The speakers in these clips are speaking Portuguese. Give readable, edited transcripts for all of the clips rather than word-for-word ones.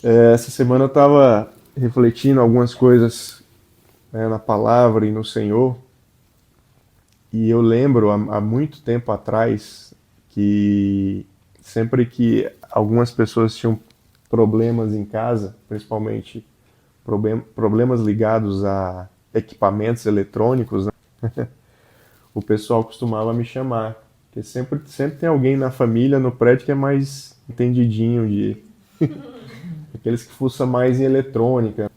Essa semana eu estava refletindo algumas coisas, né, na palavra e no Senhor, e eu lembro há muito tempo atrás que sempre que algumas pessoas tinham problemas em casa, principalmente problemas ligados a equipamentos eletrônicos, né, o pessoal costumava me chamar. Porque sempre tem alguém na família, no prédio, que é mais entendidinho de aqueles que fuçam mais em eletrônica.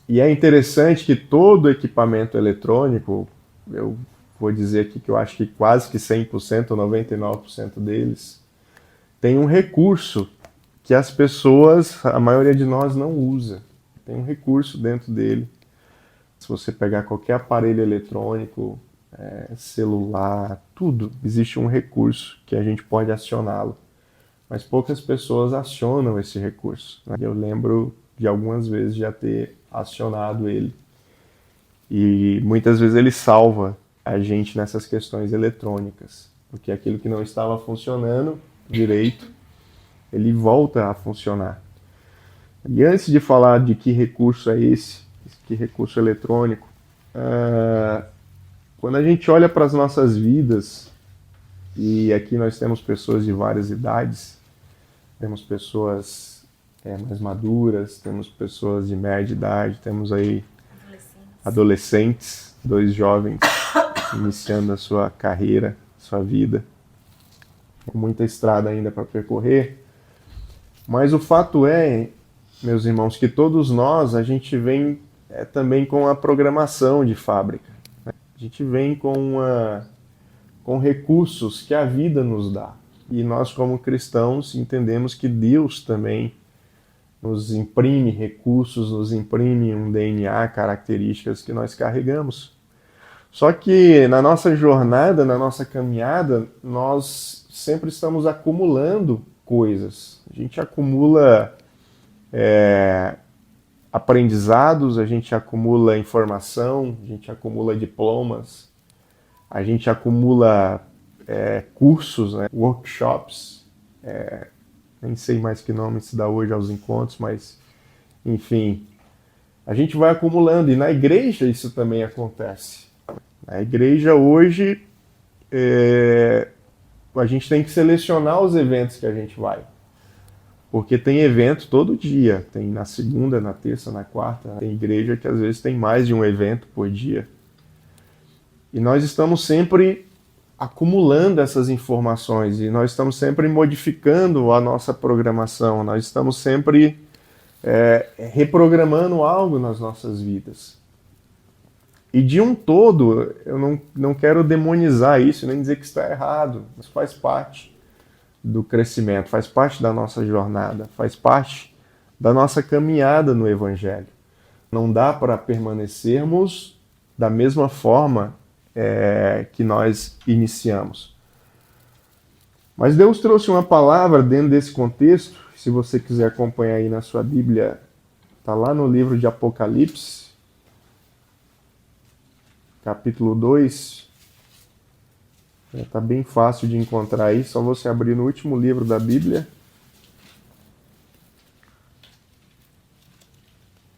E é interessante que todo equipamento eletrônico, eu vou dizer aqui que eu acho que quase que 100% ou 99% deles, tem um recurso que as pessoas, a maioria de nós não usa. Tem um recurso dentro dele. Se você pegar qualquer aparelho eletrônico, celular, tudo, existe um recurso que a gente pode acioná-lo. Mas poucas pessoas acionam esse recurso, né? Eu lembro de algumas vezes já ter acionado ele. E muitas vezes ele salva a gente nessas questões eletrônicas, porque aquilo que não estava funcionando direito, ele volta a funcionar. E antes de falar de que recurso é esse, que recurso eletrônico, quando a gente olha para as nossas vidas, e aqui nós temos pessoas de várias idades, temos pessoas mais maduras, temos pessoas de média idade, temos aí adolescentes, dois jovens iniciando a sua carreira, sua vida, com muita estrada ainda para percorrer. Mas o fato é, meus irmãos, que todos nós, a gente vem também com a programação de fábrica. Né? A gente vem com recursos que a vida nos dá. E nós, como cristãos, entendemos que Deus também nos imprime recursos, nos imprime um DNA, características que nós carregamos. Só que na nossa jornada, na nossa caminhada, nós sempre estamos acumulando coisas. A gente acumula aprendizados, a gente acumula informação, a gente acumula diplomas, a gente acumula cursos, né, workshops, nem sei mais que nome se dá hoje aos encontros, mas enfim, a gente vai acumulando, e na igreja isso também acontece. Na igreja hoje a gente tem que selecionar os eventos que a gente vai, porque tem evento todo dia, tem na segunda, na terça, na quarta, tem igreja que às vezes tem mais de um evento por dia. E nós estamos sempre acumulando essas informações e nós estamos sempre modificando a nossa programação, nós estamos sempre reprogramando algo nas nossas vidas. E de um todo, eu não quero demonizar isso, nem dizer que está errado, mas faz parte do crescimento, faz parte da nossa jornada, faz parte da nossa caminhada no Evangelho. Não dá para permanecermos da mesma forma que nós iniciamos. Mas Deus trouxe uma palavra dentro desse contexto. Se você quiser acompanhar aí na sua Bíblia, está lá no livro de Apocalipse, capítulo 2. Está bem fácil de encontrar aí, só você abrir no último livro da Bíblia.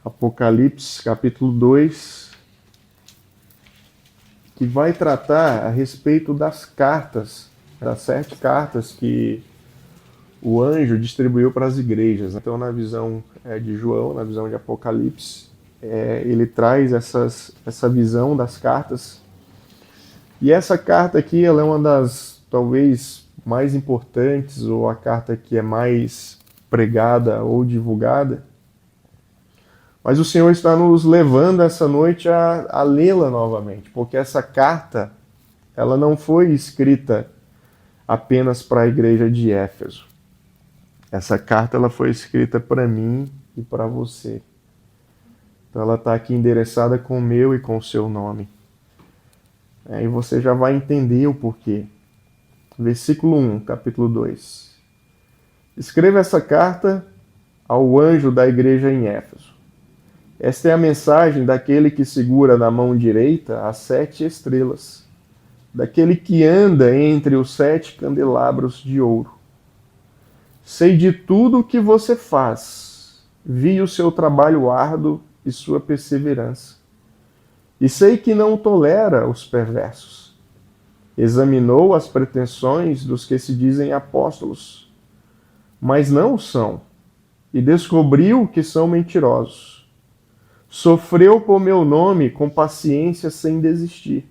Apocalipse, capítulo 2, que vai tratar a respeito das cartas, das 7 cartas que o anjo distribuiu para as igrejas. Então, na visão de João, na visão de Apocalipse, ele traz essa visão das cartas. E essa carta aqui, ela é uma das, talvez, mais importantes, ou a carta que é mais pregada ou divulgada. Mas o Senhor está nos levando essa noite a lê-la novamente, porque essa carta, ela não foi escrita apenas para a igreja de Éfeso. Essa carta ela foi escrita para mim e para você. Então ela está aqui endereçada com o meu e com o seu nome. E você já vai entender o porquê. Versículo 1, capítulo 2. Escreva essa carta ao anjo da igreja em Éfeso. Esta é a mensagem daquele que segura na mão direita as 7 estrelas, daquele que anda entre os 7 candelabros de ouro. Sei de tudo o que você faz. Vi o seu trabalho árduo e sua perseverança. E sei que não tolera os perversos. Examinou as pretensões dos que se dizem apóstolos, mas não o são, e descobriu que são mentirosos. Sofreu por meu nome com paciência sem desistir.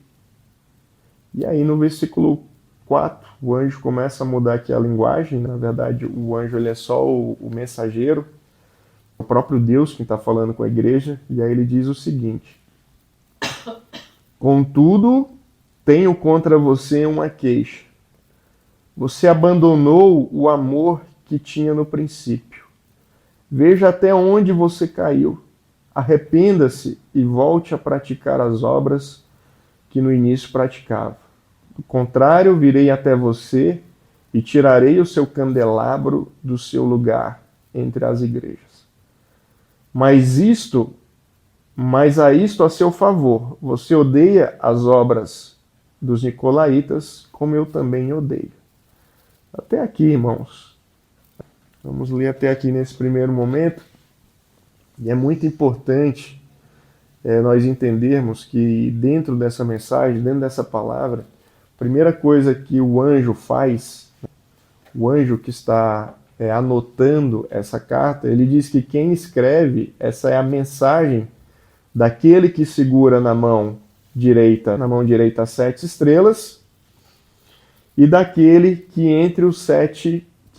E aí no versículo 4, o anjo começa a mudar aqui a linguagem. Na verdade, o anjo ele é só o mensageiro, o próprio Deus quem está falando com a igreja. E aí ele diz o seguinte: contudo, tenho contra você uma queixa. Você abandonou o amor que tinha no princípio. Veja até onde você caiu. Arrependa-se e volte a praticar as obras que no início praticava. Do contrário, virei até você e tirarei o seu candelabro do seu lugar entre as igrejas. Mas a isto a seu favor, você odeia as obras dos nicolaítas, como eu também odeio. Até aqui, irmãos. Vamos ler até aqui nesse primeiro momento. E é muito importante nós entendermos que dentro dessa mensagem, dentro dessa palavra, a primeira coisa que o anjo faz, o anjo que está anotando essa carta, ele diz que quem escreve, essa é a mensagem daquele que segura na mão direita as 7 estrelas, e daquele que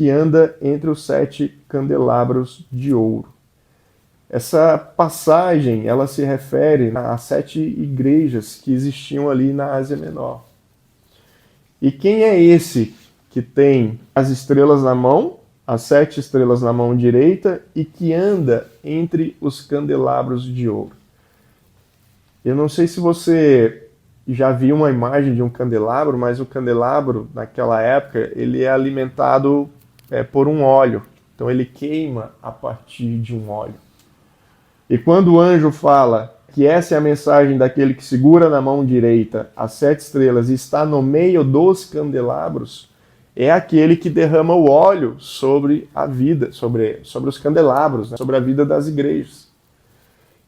anda entre os 7 candelabros de ouro. Essa passagem, ela se refere às 7 igrejas que existiam ali na Ásia Menor. E quem é esse que tem as estrelas na mão, as 7 estrelas na mão direita, e que anda entre os candelabros de ouro? Eu não sei se você já viu uma imagem de um candelabro, mas o candelabro, naquela época, ele é alimentado por um óleo. Então ele queima a partir de um óleo. E quando o anjo fala que essa é a mensagem daquele que segura na mão direita as 7 estrelas e está no meio dos candelabros, é aquele que derrama o óleo sobre a vida, sobre os candelabros, né? Sobre a vida das igrejas.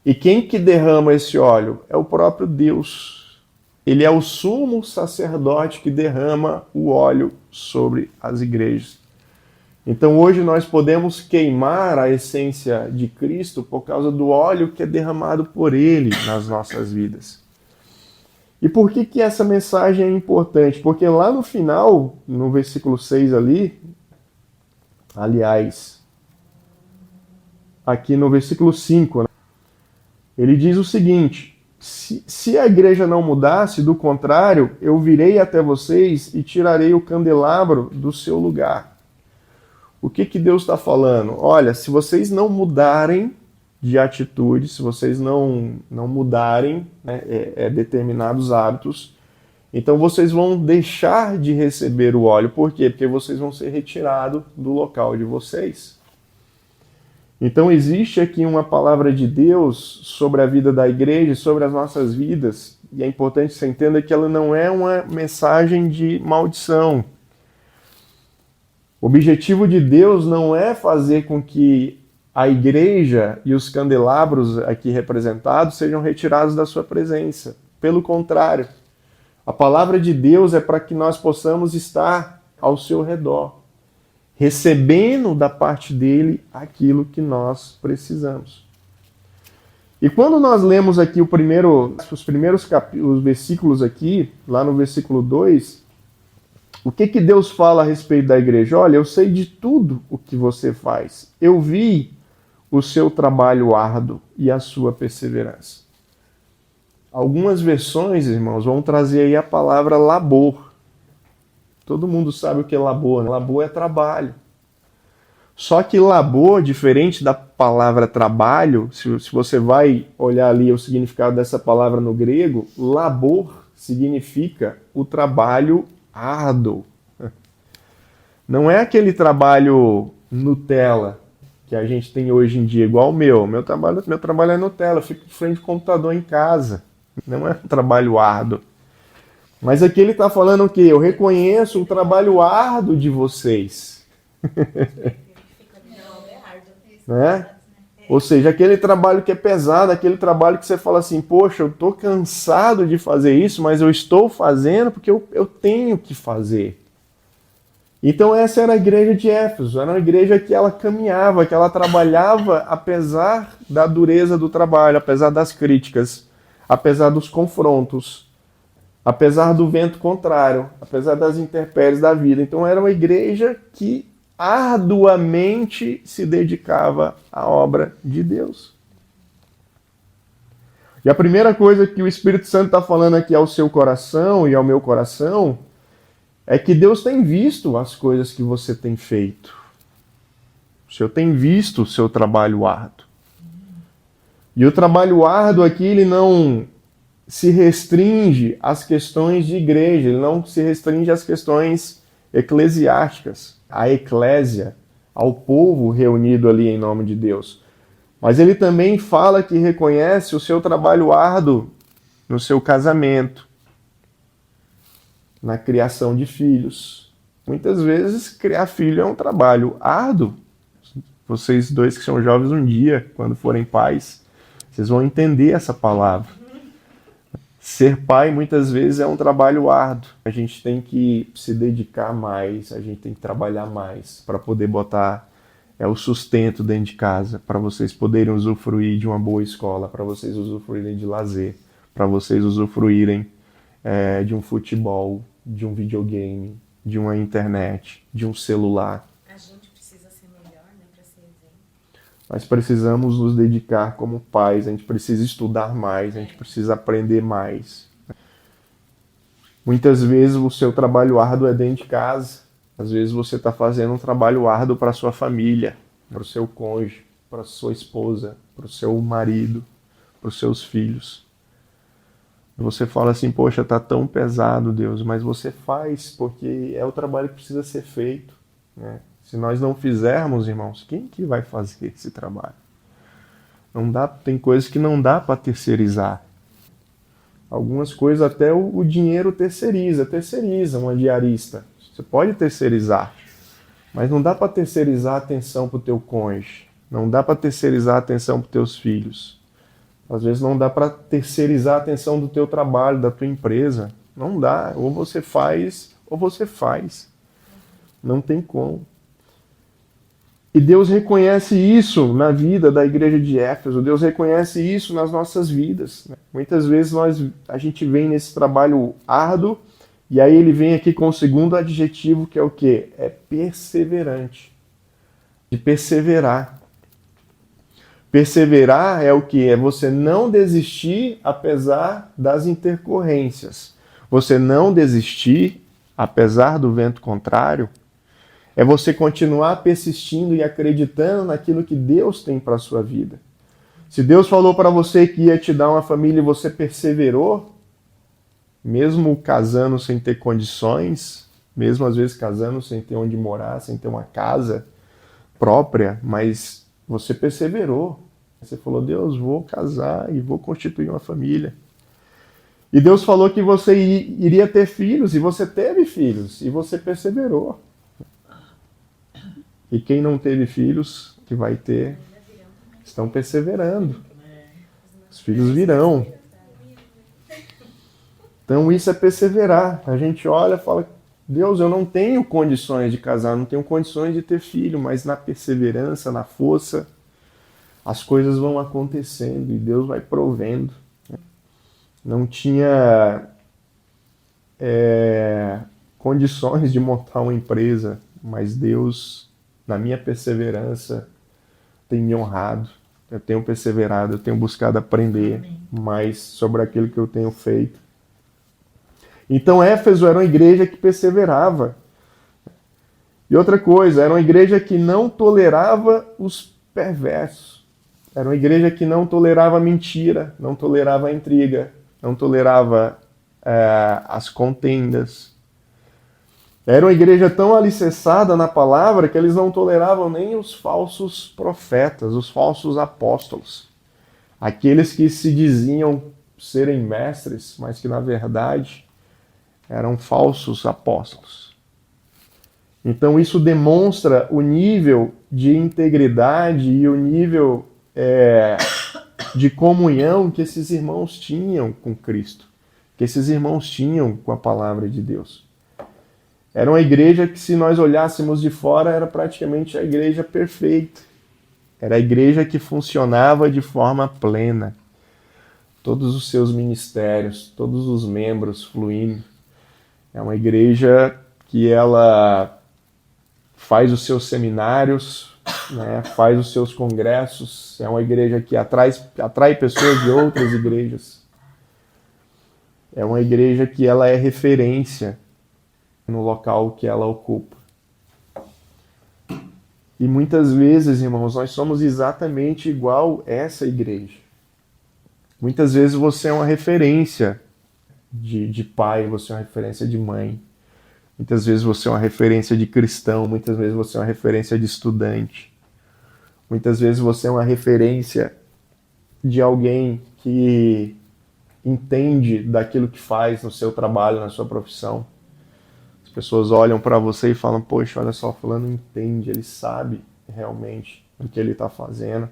E quem que derrama esse óleo? É o próprio Deus. Ele é o sumo sacerdote que derrama o óleo sobre as igrejas. Então hoje nós podemos queimar a essência de Cristo por causa do óleo que é derramado por Ele nas nossas vidas. E por que essa mensagem é importante? Porque lá no final, no versículo 6 ali, aliás, aqui no versículo 5, né, ele diz o seguinte: se a igreja não mudasse, do contrário, eu virei até vocês e tirarei o candelabro do seu lugar. O que Deus está falando? Olha, se vocês não mudarem de atitude, se vocês não mudarem, né, determinados hábitos, então vocês vão deixar de receber o óleo. Por quê? Porque vocês vão ser retirados do local de vocês. Então existe aqui uma palavra de Deus sobre a vida da igreja, sobre as nossas vidas, e é importante que você entenda que ela não é uma mensagem de maldição. O objetivo de Deus não é fazer com que a igreja e os candelabros aqui representados sejam retirados da sua presença. Pelo contrário, a palavra de Deus é para que nós possamos estar ao seu redor, recebendo da parte dele aquilo que nós precisamos. E quando nós lemos aqui os primeiros versículos aqui, lá no versículo 2, o que Deus fala a respeito da igreja? Olha, eu sei de tudo o que você faz. Eu vi o seu trabalho árduo e a sua perseverança. Algumas versões, irmãos, vão trazer aí a palavra labor. Todo mundo sabe o que é labor, né? Labor é trabalho. Só que labor, diferente da palavra trabalho, se você vai olhar ali o significado dessa palavra no grego, labor significa o trabalho árduo. Não é aquele trabalho Nutella que a gente tem hoje em dia, igual o meu. Meu trabalho é Nutella, eu fico de frente ao computador em casa. Não é um trabalho árduo. Mas aqui ele está falando o quê? Eu reconheço o trabalho árduo de vocês. Né? Ou seja, aquele trabalho que é pesado, aquele trabalho que você fala assim, poxa, eu estou cansado de fazer isso, mas eu estou fazendo porque eu tenho que fazer. Então essa era a igreja de Éfeso, era uma igreja que ela caminhava, que ela trabalhava apesar da dureza do trabalho, apesar das críticas, apesar dos confrontos, apesar do vento contrário, apesar das intempéries da vida. Então era uma igreja que arduamente se dedicava à obra de Deus. E a primeira coisa que o Espírito Santo está falando aqui ao seu coração e ao meu coração é que Deus tem visto as coisas que você tem feito. O Senhor tem visto o seu trabalho árduo. E o trabalho árduo aqui, ele não se restringe às questões de igreja, ele não se restringe às questões eclesiásticas, à eclésia, ao povo reunido ali em nome de Deus. Mas ele também fala que reconhece o seu trabalho árduo no seu casamento, na criação de filhos. Muitas vezes criar filho é um trabalho árduo. Vocês dois que são jovens um dia, quando forem pais, vocês vão entender essa palavra. Ser pai muitas vezes é um trabalho árduo. A gente tem que se dedicar mais, a gente tem que trabalhar mais para poder botar o sustento dentro de casa, para vocês poderem usufruir de uma boa escola, para vocês usufruírem de lazer, para vocês usufruírem de um futebol, de um videogame, de uma internet, de um celular. A gente precisa ser melhor, né, para ser exemplo. Nós precisamos nos dedicar como pais, a gente precisa estudar mais, a gente precisa aprender mais. Muitas vezes o seu trabalho árduo é dentro de casa. Às vezes você está fazendo um trabalho árduo para a sua família, para o seu cônjuge, para a sua esposa, para o seu marido, para os seus filhos. Você fala assim, poxa, tá tão pesado, Deus, mas você faz porque é o trabalho que precisa ser feito, né? Se nós não fizermos, irmãos, quem que vai fazer esse trabalho? Não dá, tem coisas que não dá para terceirizar. Algumas coisas até o dinheiro terceiriza uma diarista. Você pode terceirizar, mas não dá para terceirizar a atenção para o teu cônjuge, não dá para terceirizar a atenção para os teus filhos. Às vezes não dá para terceirizar a atenção do teu trabalho, da tua empresa. Não dá. Ou você faz, ou você faz. Não tem como. E Deus reconhece isso na vida da igreja de Éfeso. Deus reconhece isso nas nossas vidas. Muitas vezes a gente vem nesse trabalho árduo e aí ele vem aqui com o segundo adjetivo, que é o quê? É perseverante. De perseverar. Perseverar é o que? É você não desistir apesar das intercorrências. Você não desistir apesar do vento contrário. É você continuar persistindo e acreditando naquilo que Deus tem para a sua vida. Se Deus falou para você que ia te dar uma família e você perseverou, mesmo casando sem ter condições, mesmo às vezes casando sem ter onde morar, sem ter uma casa própria, mas você perseverou. Você falou, Deus, vou casar e vou constituir uma família. E Deus falou que você iria ter filhos, e você teve filhos, e você perseverou. E quem não teve filhos, que vai ter, estão perseverando. Os filhos virão. Então isso é perseverar. A gente olha e fala, Deus, eu não tenho condições de casar, não tenho condições de ter filho, mas na perseverança, na força, as coisas vão acontecendo e Deus vai provendo. Não tinha condições de montar uma empresa, mas Deus, na minha perseverança, tem me honrado. Eu tenho perseverado, eu tenho buscado aprender mais sobre aquilo que eu tenho feito. Então Éfeso era uma igreja que perseverava. E outra coisa, era uma igreja que não tolerava os perversos. Era uma igreja que não tolerava mentira, não tolerava a intriga, não tolerava as contendas. Era uma igreja tão alicerçada na palavra que eles não toleravam nem os falsos profetas, os falsos apóstolos. Aqueles que se diziam serem mestres, mas que na verdade eram falsos apóstolos. Então isso demonstra o nível de integridade e o nível de comunhão que esses irmãos tinham com Cristo, que esses irmãos tinham com a palavra de Deus. Era uma igreja que, se nós olhássemos de fora, era praticamente a igreja perfeita. Era a igreja que funcionava de forma plena. Todos os seus ministérios, todos os membros fluindo. É uma igreja que ela faz os seus seminários, né, faz os seus congressos. É uma igreja que atrai pessoas de outras igrejas. É uma igreja que ela é referência no local que ela ocupa. E muitas vezes, irmãos, nós somos exatamente igual essa igreja. Muitas vezes você é uma referência de pai, você é uma referência de mãe. Muitas vezes você é uma referência de cristão, muitas vezes você é uma referência de estudante. Muitas vezes você é uma referência de alguém que entende daquilo que faz no seu trabalho, na sua profissão. As pessoas olham para você e falam, poxa, olha só, fulano entende, ele sabe realmente o que ele está fazendo.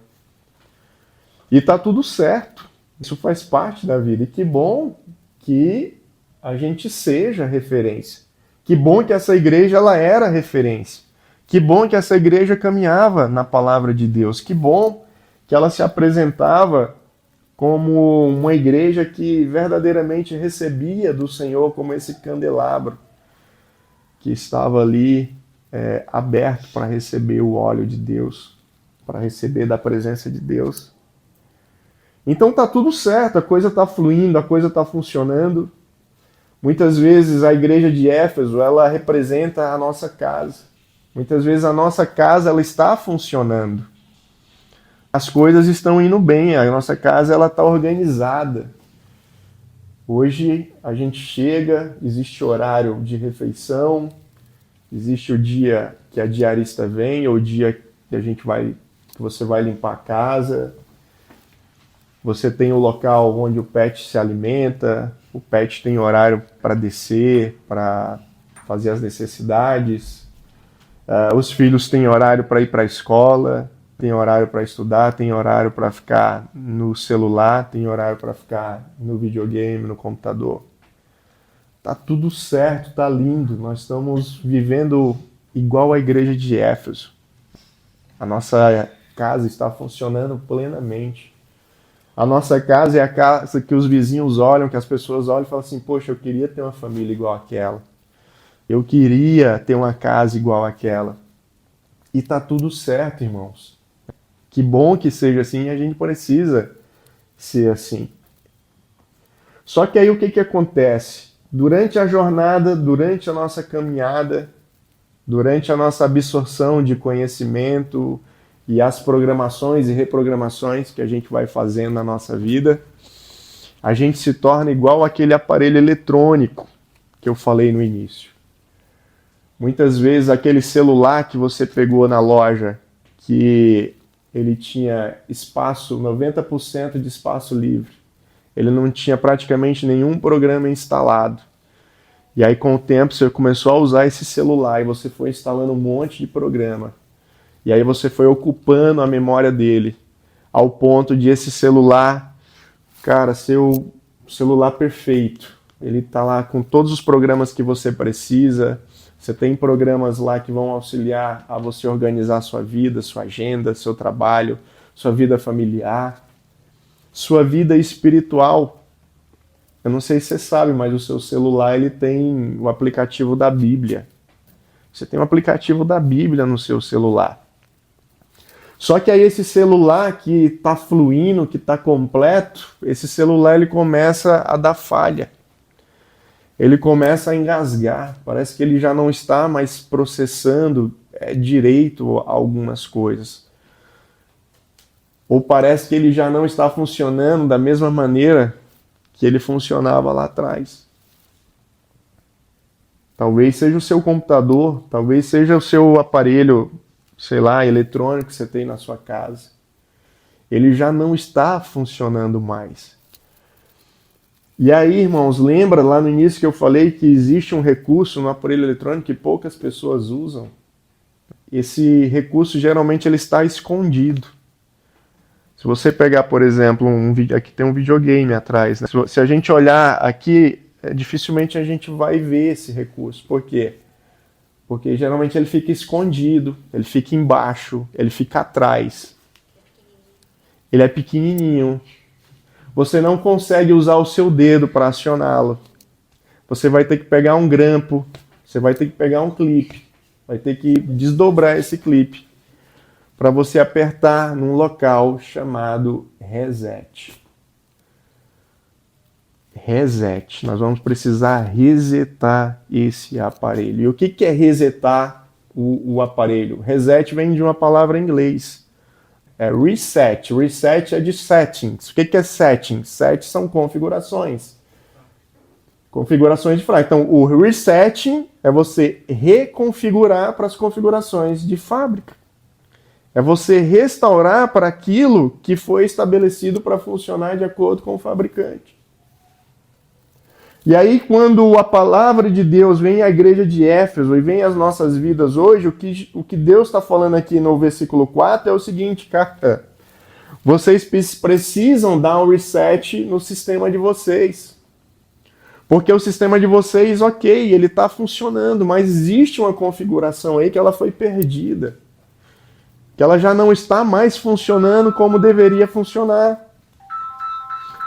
E está tudo certo, isso faz parte da vida. E que bom que a gente seja referência. Que bom que essa igreja ela era referência. Que bom que essa igreja caminhava na palavra de Deus. Que bom que ela se apresentava como uma igreja que verdadeiramente recebia do Senhor como esse candelabro que estava ali aberto para receber o óleo de Deus, para receber da presença de Deus. Então tá tudo certo, a coisa está fluindo, a coisa está funcionando. Muitas vezes a igreja de Éfeso, ela representa a nossa casa. Muitas vezes a nossa casa ela está funcionando. As coisas estão indo bem, a nossa casa ela está organizada. Hoje a gente chega, existe horário de refeição, existe o dia que a diarista vem, ou o dia que você vai limpar a casa. Você tem o local onde o pet se alimenta, o pet tem horário para descer, para fazer as necessidades. Os filhos têm horário para ir para a escola, tem horário para estudar, tem horário para ficar no celular, tem horário para ficar no videogame, no computador. Tá tudo certo, tá lindo. Nós estamos vivendo igual a igreja de Éfeso. A nossa casa está funcionando plenamente. A nossa casa é a casa que os vizinhos olham, que as pessoas olham e falam assim, poxa, eu queria ter uma família igual àquela. Eu queria ter uma casa igual àquela. E tá tudo certo, irmãos. Que bom que seja assim, e a gente precisa ser assim. Só que aí o que acontece? Durante a jornada, durante a nossa caminhada, durante a nossa absorção de conhecimento e as programações e reprogramações que a gente vai fazendo na nossa vida, a gente se torna igual aquele aparelho eletrônico que eu falei no início. Muitas vezes aquele celular que você pegou na loja, que ele tinha espaço, 90% de espaço livre. Ele não tinha praticamente nenhum programa instalado. E aí com o tempo você começou a usar esse celular e você foi instalando um monte de programa. E aí você foi ocupando a memória dele, ao ponto de esse celular, cara, ser o celular perfeito. Ele tá lá com todos os programas que você precisa. Você tem programas lá que vão auxiliar a você organizar sua vida, sua agenda, seu trabalho, sua vida familiar, sua vida espiritual. Eu não sei se você sabe, mas o seu celular ele tem o aplicativo da Bíblia. Você tem um aplicativo da Bíblia no seu celular. Só que aí esse celular que está fluindo, que está completo, esse celular ele começa a dar falha. Ele começa a engasgar, parece que ele já não está mais processando direito algumas coisas. Ou parece que ele já não está funcionando da mesma maneira que ele funcionava lá atrás. Talvez seja o seu computador, talvez seja o seu aparelho, sei lá, eletrônico que você tem na sua casa. Ele já não está funcionando mais. E aí, irmãos, lembra lá no início que eu falei que existe um recurso no aparelho eletrônico que poucas pessoas usam? Esse recurso geralmente ele está escondido. Se você pegar, por exemplo, aqui tem um videogame atrás, né? Se a gente olhar aqui, dificilmente a gente vai ver esse recurso. Por quê? Porque geralmente ele fica escondido, ele fica embaixo, ele fica atrás. Ele é pequenininho. Você não consegue usar o seu dedo para acioná-lo. Você vai ter que pegar um grampo, você vai ter que pegar um clipe, vai ter que desdobrar esse clipe para você apertar num local chamado reset. Reset. Nós vamos precisar resetar esse aparelho. E o que é resetar o aparelho? Reset vem de uma palavra em inglês. É reset. Reset é de settings. O que é settings? Settings são configurações. Configurações de fábrica. Então, o resetting é você reconfigurar para as configurações de fábrica. É você restaurar para aquilo que foi estabelecido para funcionar de acordo com o fabricante. E aí, quando a palavra de Deus vem à igreja de Éfeso e vem às nossas vidas hoje, o que Deus está falando aqui no versículo 4 é o seguinte, cara, vocês precisam dar um reset no sistema de vocês. Porque o sistema de vocês, ok, ele está funcionando, mas existe uma configuração aí que ela foi perdida. Que ela já não está mais funcionando como deveria funcionar.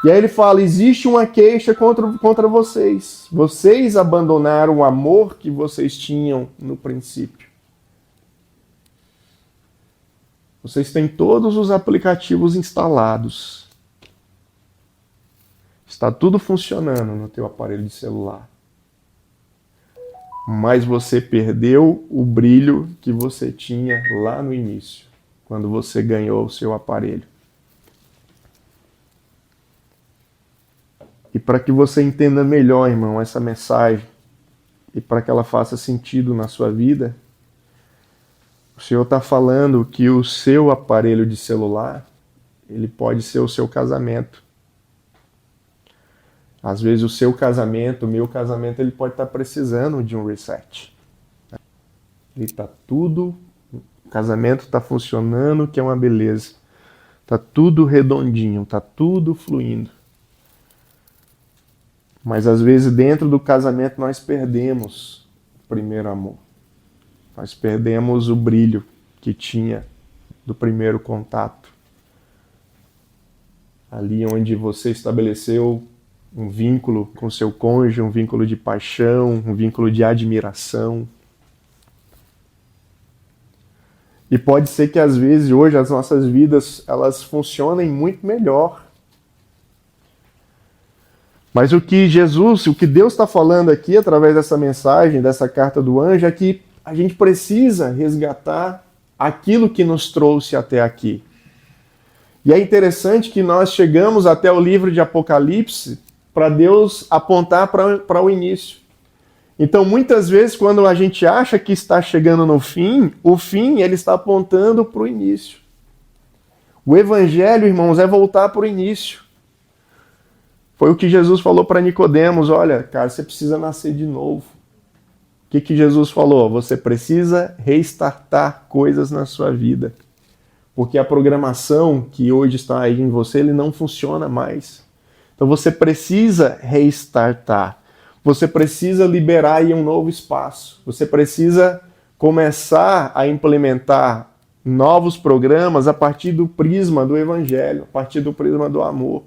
E aí ele fala, existe uma queixa contra vocês. Vocês abandonaram o amor que vocês tinham no princípio. Vocês têm todos os aplicativos instalados. Está tudo funcionando no teu aparelho de celular. Mas você perdeu o brilho que você tinha lá no início, quando você ganhou o seu aparelho. E para que você entenda melhor, irmão, essa mensagem, e para que ela faça sentido na sua vida, o Senhor está falando que o seu aparelho de celular, ele pode ser o seu casamento. Às vezes o seu casamento, o meu casamento, ele pode estar precisando de um reset. Ele está tudo, o casamento está funcionando, que é uma beleza. Está tudo redondinho, está tudo fluindo. Mas às vezes dentro do casamento nós perdemos o primeiro amor. Nós perdemos o brilho que tinha do primeiro contato. Ali onde você estabeleceu um vínculo com seu cônjuge, um vínculo de paixão, um vínculo de admiração. E pode ser que às vezes hoje as nossas vidas elas funcionem muito melhor. Mas o que Deus está falando aqui através dessa mensagem, dessa carta do anjo, é que a gente precisa resgatar aquilo que nos trouxe até aqui. E é interessante que nós chegamos até o livro de Apocalipse para Deus apontar para o início. Então, muitas vezes, quando a gente acha que está chegando no fim, o fim ele está apontando para o início. O evangelho, irmãos, é voltar para o início. Foi o que Jesus falou para Nicodemos, olha, cara, você precisa nascer de novo. O que Jesus falou? Você precisa restartar coisas na sua vida. Porque a programação que hoje está aí em você, ele não funciona mais. Então você precisa restartar. Você precisa liberar aí um novo espaço. Você precisa começar a implementar novos programas a partir do prisma do evangelho, a partir do prisma do amor.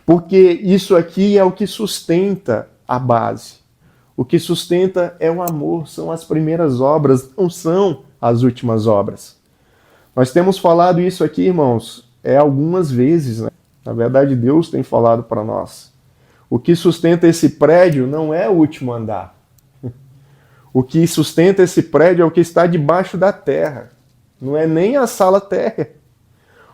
Porque isso aqui é o que sustenta a base. O que sustenta é o amor, são as primeiras obras, não são as últimas obras. Nós temos falado isso aqui, irmãos, algumas vezes, né? Na verdade, Deus tem falado para nós. O que sustenta esse prédio não é o último andar. O que sustenta esse prédio é o que está debaixo da terra. Não é nem a sala térrea.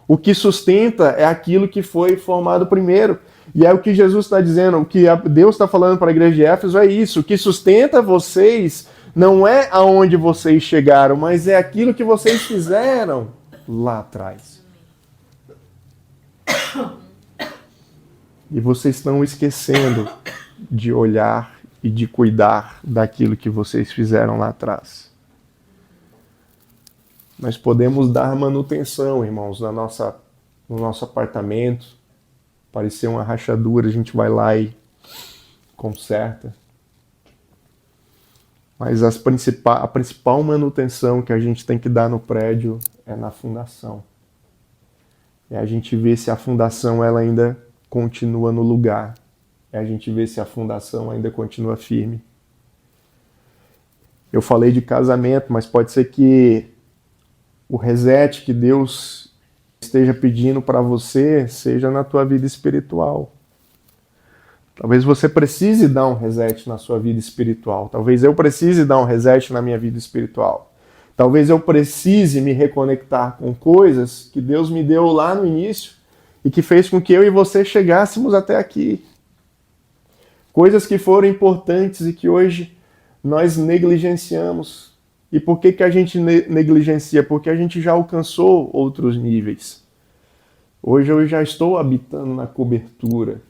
O que sustenta é aquilo que foi formado primeiro. E é o que Jesus está dizendo, o que Deus está falando para a igreja de Éfeso é isso. O que sustenta vocês não é aonde vocês chegaram, mas é aquilo que vocês fizeram lá atrás. E vocês estão esquecendo de olhar e de cuidar daquilo que vocês fizeram lá atrás. Nós podemos dar manutenção, irmãos, no nosso apartamento. Parecer uma rachadura, a gente vai lá e conserta. Mas a principal manutenção que a gente tem que dar no prédio é na fundação. É a gente ver se a fundação ela ainda continua no lugar. É a gente ver se a fundação ainda continua firme. Eu falei de casamento, mas pode ser que o reset que Deus esteja pedindo para você seja na tua vida espiritual. Talvez você precise dar um reset na sua vida espiritual. Talvez eu precise dar um reset na minha vida espiritual. Talvez eu precise me reconectar com coisas que Deus me deu lá no início e que fez com que eu e você chegássemos até aqui. Coisas que foram importantes e que hoje nós negligenciamos. E por que a gente negligencia? Porque a gente já alcançou outros níveis. Hoje eu já estou habitando na cobertura.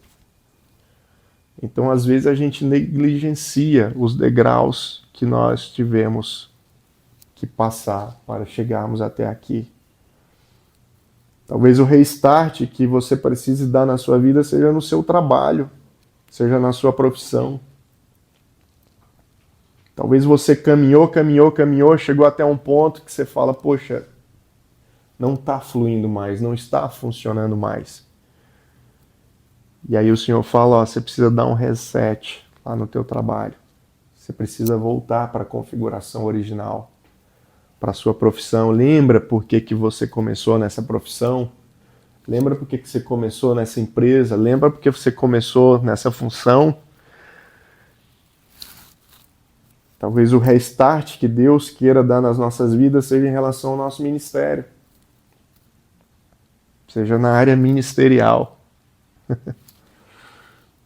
Então, às vezes, a gente negligencia os degraus que nós tivemos que passar para chegarmos até aqui. Talvez o restart que você precise dar na sua vida seja no seu trabalho, seja na sua profissão. Talvez você caminhou, chegou até um ponto que você fala, poxa, não está fluindo mais, não está funcionando mais. E aí o Senhor fala, ó, você precisa dar um reset lá no teu trabalho. Você precisa voltar para a configuração original, para a sua profissão. Lembra por que você começou nessa profissão? Lembra por que você começou nessa empresa? Lembra por que você começou nessa função? Talvez o restart que Deus queira dar nas nossas vidas seja em relação ao nosso ministério. Seja na área ministerial.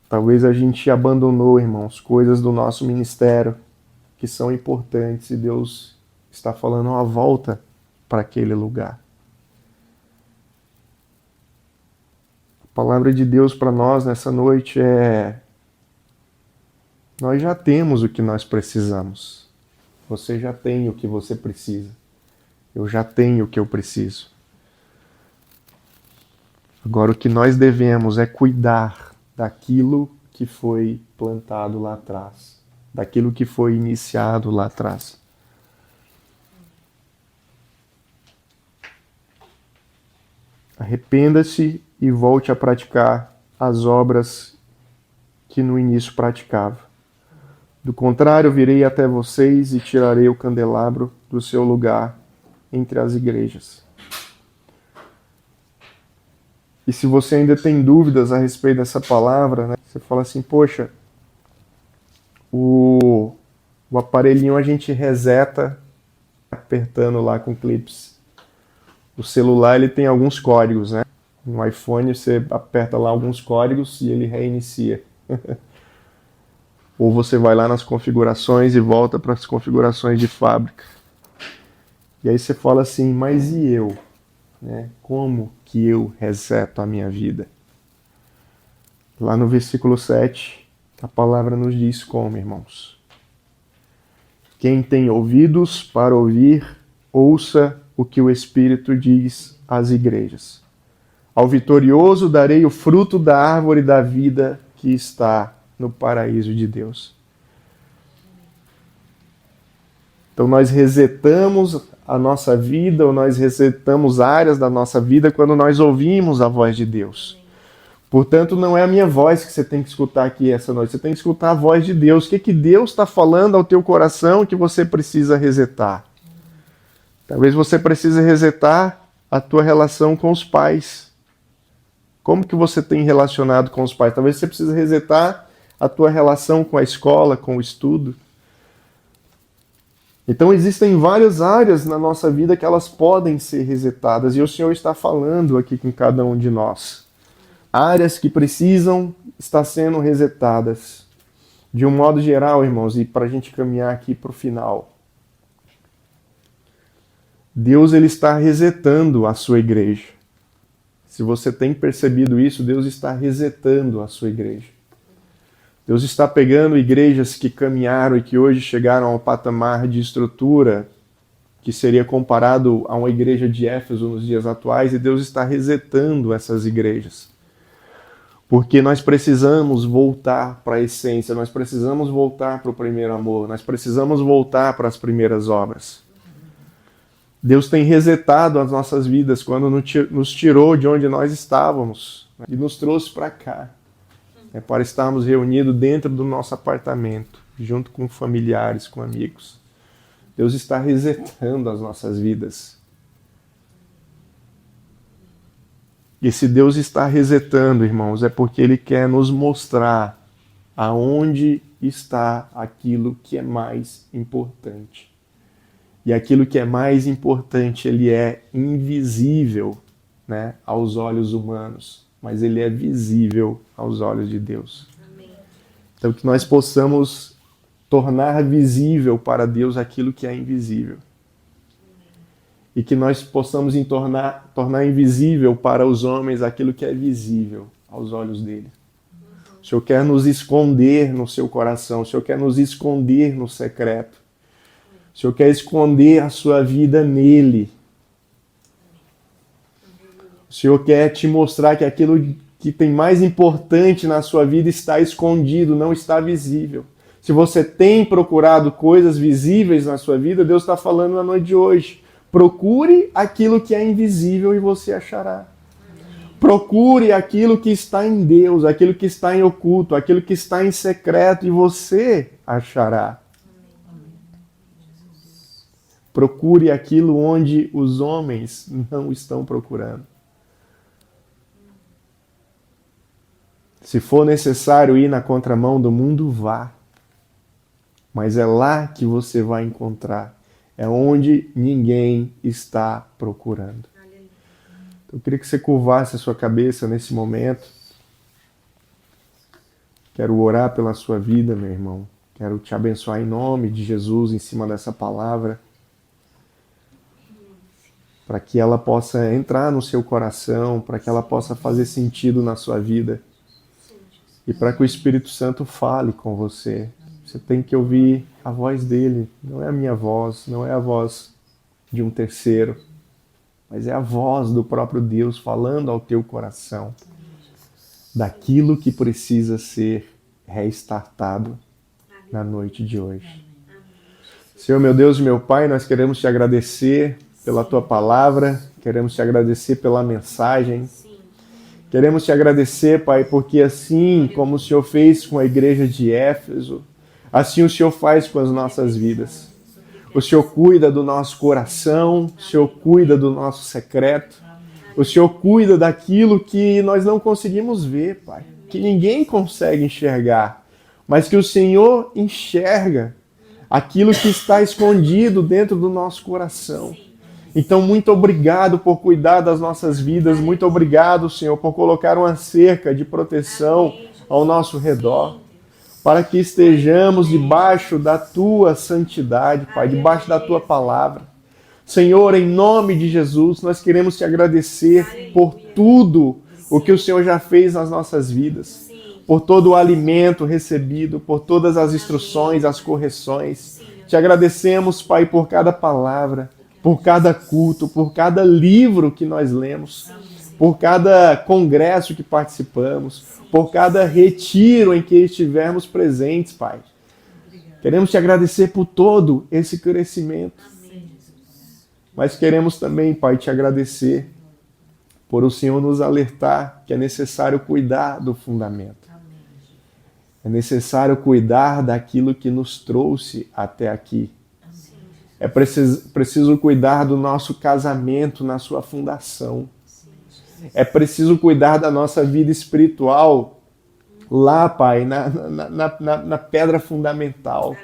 Talvez a gente abandonou, irmãos, coisas do nosso ministério que são importantes e Deus está falando uma volta para aquele lugar. A palavra de Deus para nós nessa noite é: nós já temos o que nós precisamos. Você já tem o que você precisa. Eu já tenho o que eu preciso. Agora o que nós devemos é cuidar daquilo que foi plantado lá atrás, daquilo que foi iniciado lá atrás. Arrependa-se e volte a praticar as obras que no início praticava. Do contrário, virei até vocês e tirarei o candelabro do seu lugar entre as igrejas. E se você ainda tem dúvidas a respeito dessa palavra, né, você fala assim, poxa, o aparelhinho a gente reseta apertando lá com clips. O celular ele tem alguns códigos, né? No iPhone você aperta lá alguns códigos e ele reinicia. Ou você vai lá nas configurações e volta para as configurações de fábrica. E aí você fala assim, mas e eu? Né? Como que eu reseto a minha vida? Lá no versículo 7, a palavra nos diz como, irmãos. Quem tem ouvidos para ouvir, ouça o que o Espírito diz às igrejas. Ao vitorioso darei o fruto da árvore da vida que está no paraíso de Deus. Então nós resetamos a nossa vida, ou nós resetamos áreas da nossa vida quando nós ouvimos a voz de Deus. Portanto, não é a minha voz que você tem que escutar aqui essa noite, você tem que escutar a voz de Deus. O que Deus está falando ao teu coração que você precisa resetar? Talvez você precise resetar a tua relação com os pais. Como que você tem relacionado com os pais? Talvez você precise resetar a tua relação com a escola, com o estudo. Então existem várias áreas na nossa vida que elas podem ser resetadas e o Senhor está falando aqui com cada um de nós. Áreas que precisam estar sendo resetadas. De um modo geral, irmãos, e para a gente caminhar aqui para o final. Deus ele está resetando a sua igreja. Se Se você tem percebido isso, Deus está resetando a sua igreja. Deus está pegando igrejas que caminharam e que hoje chegaram ao patamar de estrutura que seria comparado a uma igreja de Éfeso nos dias atuais, e Deus está resetando essas igrejas. Porque nós precisamos voltar para a essência, nós precisamos voltar para o primeiro amor, nós precisamos voltar para as primeiras obras. Deus tem resetado as nossas vidas quando nos tirou de onde nós estávamos e nos trouxe para cá, para estarmos reunidos dentro do nosso apartamento, junto com familiares, com amigos. Deus está resetando as nossas vidas. E se Deus está resetando, irmãos, é porque Ele quer nos mostrar aonde está aquilo que é mais importante. E aquilo que é mais importante, ele é invisível, né, aos olhos humanos, mas ele é visível aos olhos de Deus. Amém. Então que nós possamos tornar visível para Deus aquilo que é invisível. E que nós possamos tornar invisível para os homens aquilo que é visível aos olhos dele. O Senhor quer nos esconder no seu coração, o Senhor quer nos esconder no secreto. O Senhor quer esconder a sua vida nele. O Senhor quer te mostrar que aquilo que tem mais importante na sua vida está escondido, não está visível. Se você tem procurado coisas visíveis na sua vida, Deus está falando na noite de hoje. Procure aquilo que é invisível e você achará. Procure aquilo que está em Deus, aquilo que está em oculto, aquilo que está em secreto e você achará. Procure aquilo onde os homens não estão procurando. Se for necessário ir na contramão do mundo, vá. Mas é lá que você vai encontrar. É onde ninguém está procurando. Então, eu queria que você curvasse a sua cabeça nesse momento. Quero orar pela sua vida, meu irmão. Quero te abençoar em nome de Jesus, em cima dessa palavra. Para que ela possa entrar no seu coração, para que ela possa fazer sentido na sua vida. E para que o Espírito Santo fale com você. Você tem que ouvir a voz dele. Não é a minha voz, não é a voz de um terceiro, mas é a voz do próprio Deus falando ao teu coração daquilo que precisa ser restartado na noite de hoje. Senhor, meu Deus e meu Pai, nós queremos te agradecer pela tua palavra, queremos te agradecer pela mensagem. Queremos te agradecer, Pai, porque assim como o Senhor fez com a igreja de Éfeso, assim o Senhor faz com as nossas vidas. O Senhor cuida do nosso coração, o Senhor cuida do nosso secreto, o Senhor cuida daquilo que nós não conseguimos ver, Pai, que ninguém consegue enxergar, mas que o Senhor enxerga aquilo que está escondido dentro do nosso coração. Então, muito obrigado por cuidar das nossas vidas, muito obrigado, Senhor, por colocar uma cerca de proteção ao nosso redor, para que estejamos debaixo da Tua santidade, Pai, debaixo da Tua palavra. Senhor, em nome de Jesus, nós queremos te agradecer por tudo o que o Senhor já fez nas nossas vidas, por todo o alimento recebido, por todas as instruções, as correções. Te agradecemos, Pai, por cada palavra, por cada culto, por cada livro que nós lemos, por cada congresso que participamos, por cada retiro em que estivermos presentes, Pai. Queremos te agradecer por todo esse crescimento. Mas queremos também, Pai, te agradecer por o Senhor nos alertar que é necessário cuidar do fundamento. É necessário cuidar daquilo que nos trouxe até aqui. É preciso cuidar do nosso casamento na sua fundação. É preciso cuidar da nossa vida espiritual lá, Pai, na pedra fundamental.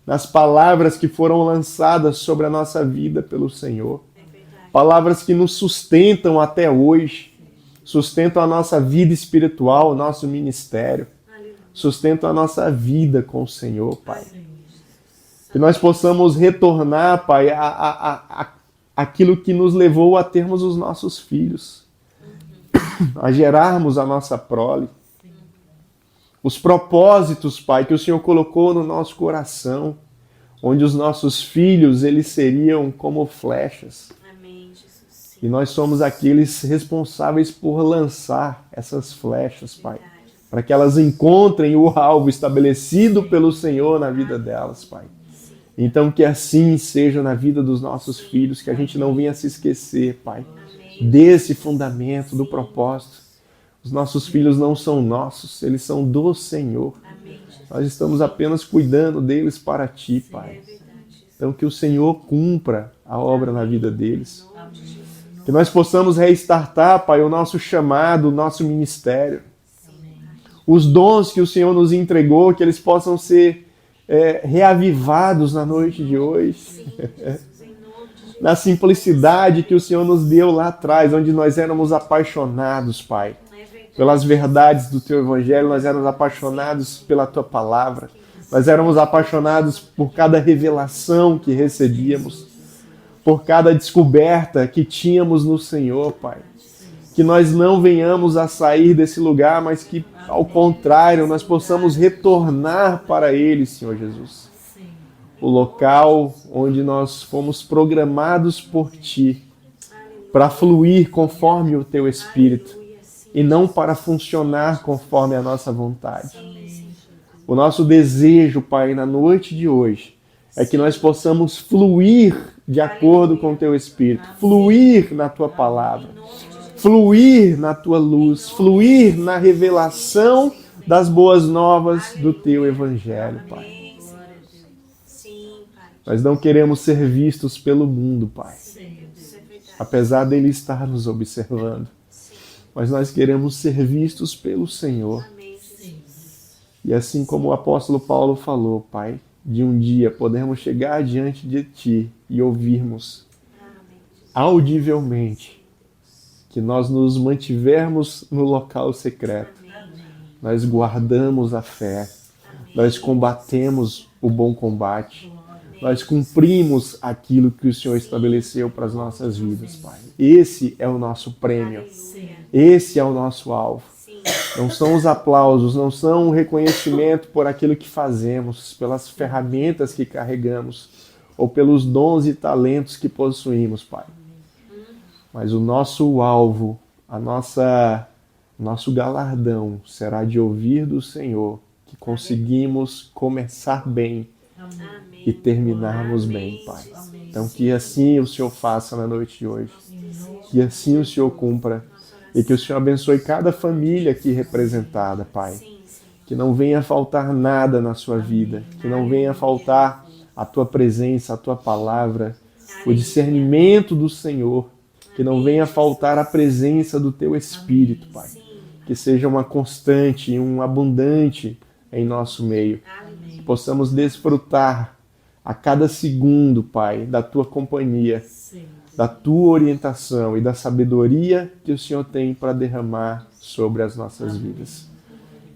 Nas palavras que foram lançadas sobre a nossa vida pelo Senhor. Palavras que nos sustentam até hoje. Sustentam a nossa vida espiritual, o nosso ministério. Sustentam a nossa vida com o Senhor, Pai. Que nós possamos retornar, Pai, aquilo que nos levou a termos os nossos filhos. a gerarmos a nossa prole. Os propósitos, Pai, que o Senhor colocou no nosso coração, onde os nossos filhos, eles seriam como flechas. Amém, Jesus. E nós somos aqueles responsáveis por lançar essas flechas, Pai, para que elas encontrem o alvo estabelecido pelo Senhor na vida delas, Pai. Então que assim seja na vida dos nossos filhos, que a gente não venha se esquecer, Pai, desse fundamento, do propósito. Os nossos filhos não são nossos, eles são do Senhor. Nós estamos apenas cuidando deles para Ti, Pai. Então que o Senhor cumpra a obra na vida deles. Que nós possamos restartar, Pai, o nosso chamado, o nosso ministério. Os dons que o Senhor nos entregou, que eles possam ser reavivados na noite de hoje. Na simplicidade que o Senhor nos deu lá atrás, onde nós éramos apaixonados, Pai, pelas verdades do Teu Evangelho, nós éramos apaixonados pela Tua Palavra, nós éramos apaixonados por cada revelação que recebíamos, por cada descoberta que tínhamos no Senhor, Pai. Que nós não venhamos a sair desse lugar, mas que, ao contrário, nós possamos retornar para Ele, Senhor Jesus. O local onde nós fomos programados por Ti, para fluir conforme o Teu Espírito, e não para funcionar conforme a nossa vontade. O nosso desejo, Pai, na noite de hoje, é que nós possamos fluir de acordo com o Teu Espírito, fluir na Tua Palavra, fluir na Tua luz, fluir na revelação das boas novas do Teu Evangelho, Pai. Nós não queremos ser vistos pelo mundo, Pai, apesar dele estar nos observando. Mas nós queremos ser vistos pelo Senhor. E assim como o apóstolo Paulo falou, Pai, de um dia podermos chegar diante de Ti e ouvirmos audivelmente que nós nos mantivermos no local secreto. Nós guardamos a fé, nós combatemos o bom combate, nós cumprimos aquilo que o Senhor estabeleceu para as nossas vidas, Pai. Esse é o nosso prêmio, esse é o nosso alvo. Não são os aplausos, não são o reconhecimento por aquilo que fazemos, pelas ferramentas que carregamos, ou pelos dons e talentos que possuímos, Pai. Mas o nosso alvo, nosso galardão será de ouvir do Senhor que conseguimos começar bem e terminarmos bem, Pai. Então que assim o Senhor faça na noite de hoje, que assim o Senhor cumpra e que o Senhor abençoe cada família aqui representada, Pai. Que não venha faltar nada na sua vida, que não venha faltar a Tua presença, a Tua palavra, o discernimento do Senhor, que não venha faltar a presença do Teu Espírito, Pai. Que seja uma constante e um abundante em nosso meio. Que possamos desfrutar a cada segundo, Pai, da Tua companhia, da Tua orientação e da sabedoria que o Senhor tem para derramar sobre as nossas vidas.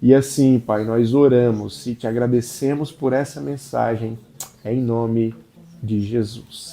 E assim, Pai, nós oramos e Te agradecemos por essa mensagem, em nome de Jesus.